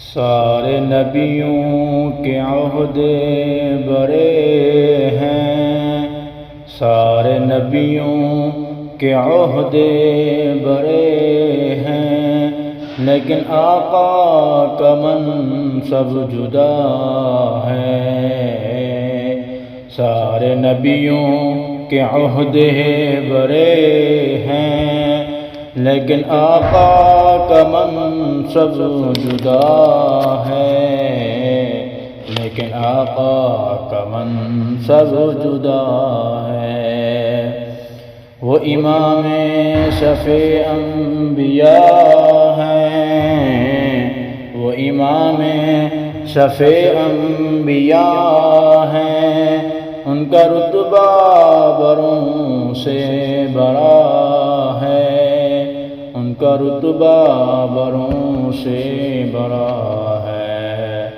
سارے نبیوں کے عہدے برے ہیں، سارے نبیوں کے عہدے برے ہیں، لیکن آقا کا منصب جدا ہے۔ سارے نبیوں کے عہدے برے ہیں، لیکن آقا کا منصب جدا ہے، لیکن آقا کا منصب جدا ہے۔ وہ امام شفیع انبیاء ہیں، وہ امام شفیع انبیاء ہیں، ان کا رتبہ بروں سے بڑا ہے، ان کا رتبہ بروں سے بڑا ہے۔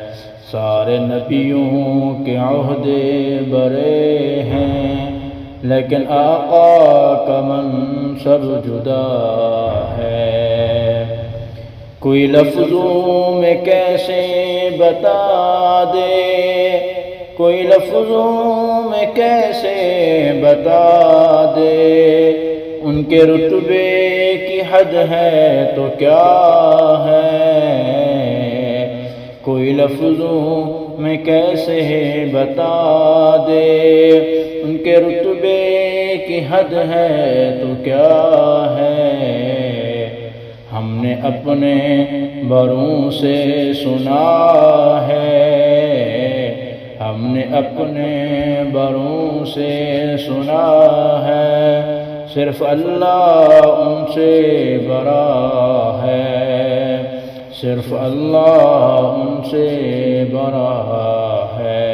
سارے نبیوں کے عہدے برے ہیں، لیکن آقا کا منصب جدا ہے۔ کوئی لفظوں میں کیسے بتا دے، کوئی لفظوں میں کیسے بتا دے، ان کے رتبے کی حد ہے تو کیا ہے۔ کوئی لفظوں میں کیسے بتا دے، ان کے رتبے کی حد ہے تو کیا ہے۔ ہم نے اپنے بڑوں سے سنا ہے، ہم نے اپنے بڑوں سے سنا ہے، صرف اللہ ان سے بڑا ہے، صرف اللہ ان سے بڑا ہے۔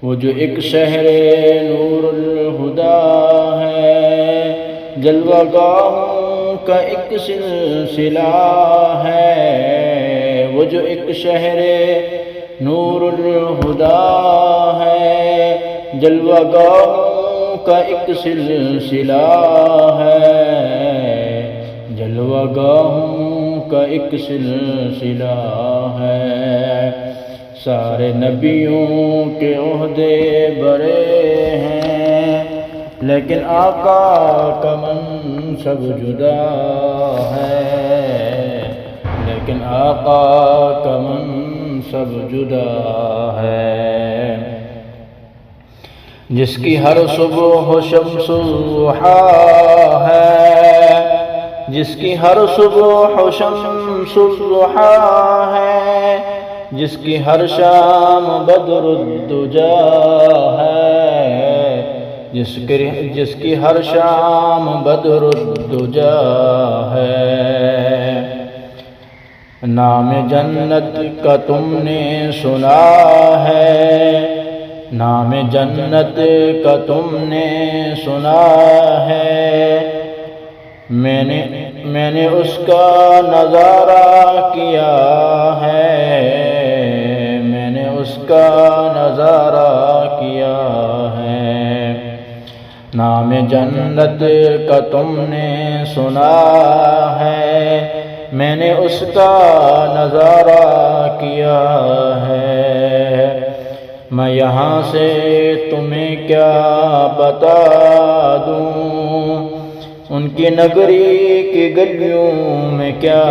وہ جو ایک شہر نور الہدیٰ ہے، جلوہ گاہوں کا ایک سلسلہ ہے۔ وہ جو ایک شہر نور الہدیٰ ہے، جلوہ گاہوں کا ایک سلسلہ ہے، جلوہ گاہوں کا ایک سلسلہ ہے۔ سارے نبیوں کے عہدے برے ہیں، لیکن آقا کا منصب جدا ہے، لیکن آقا کا منصب جدا ہے۔ جس کی ہر صبح شمس الضحیٰ ہے، جس کی ہر صبح شمس الضحیٰ ہے، جس کی ہر شام بدر الدجا ہے، جس کی ہر شام بدر الدجا ہے۔ نام جنت کا تم نے سنا ہے، نام جنت کا تم نے سنا ہے، میں نے اس کا نظارہ کیا ہے، میں نے اس کا نظارہ کیا ہے۔ نام جنت کا تم نے سنا ہے، میں نے اس کا نظارہ کیا ہے۔ میں یہاں سے تمہیں کیا بتا دوں، ان کی نگری کی گلیوں میں کیا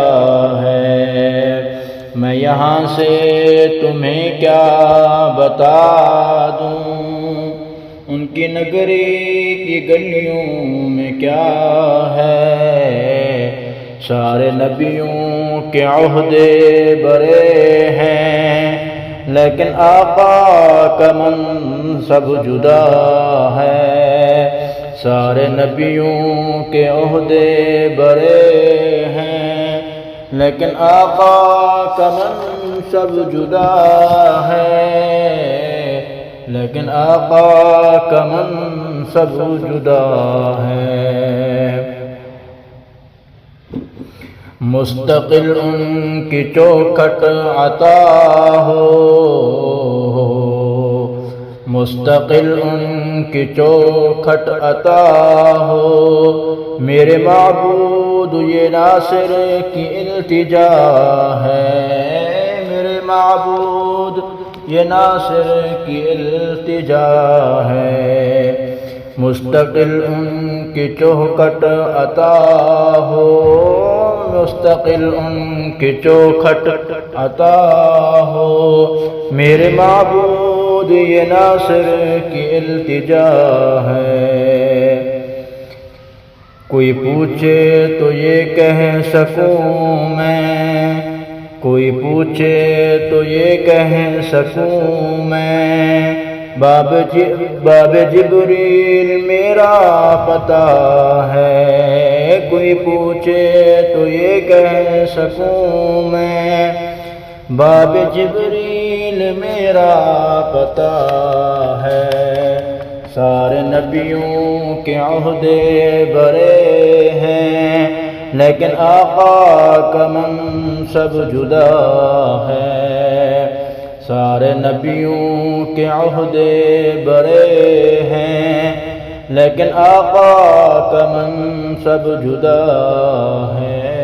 ہے۔ میں یہاں سے تمہیں کیا بتا دوں، ان کی نگری کی گلیوں میں کیا ہے۔ سارے نبیوں کے عہدے برے ہیں، لیکن آقا کا منصب جدا ہے۔ سارے نبیوں کے عہدے برے ہیں، لیکن آقا کا منصب جدا ہے، لیکن آقا کا منصب جدا ہے۔ مستقل ان کی چوکھٹ عطا ہو، مستقل ان کی چوکھٹ عطا ہو، میرے معبود یہ ناصر کی التجا ہے، معبود یہ ناصر کی التجا ہے، مستقل ان کی چوکھٹ عطا ہو، مستقل ان کی چوکھٹ عطا ہو، میرے معبود یہ ناصر کی التجا ہے۔ کوئی پوچھے تو یہ کہہ سکوں میں، کوئی پوچھے تو یہ کہہ سکوں میں، باب جبریل میرا پتہ ہے، کوئی پوچھے تو یہ کہہ سکوں میں، باب جبریل میرا پتہ ہے۔ سارے نبیوں کے عہدے برے ہیں، لیکن آقا کا منصب جدا ہے، سارے نبیوں کے عہدے برے ہیں، لیکن آقا کا منصب جدا ہے۔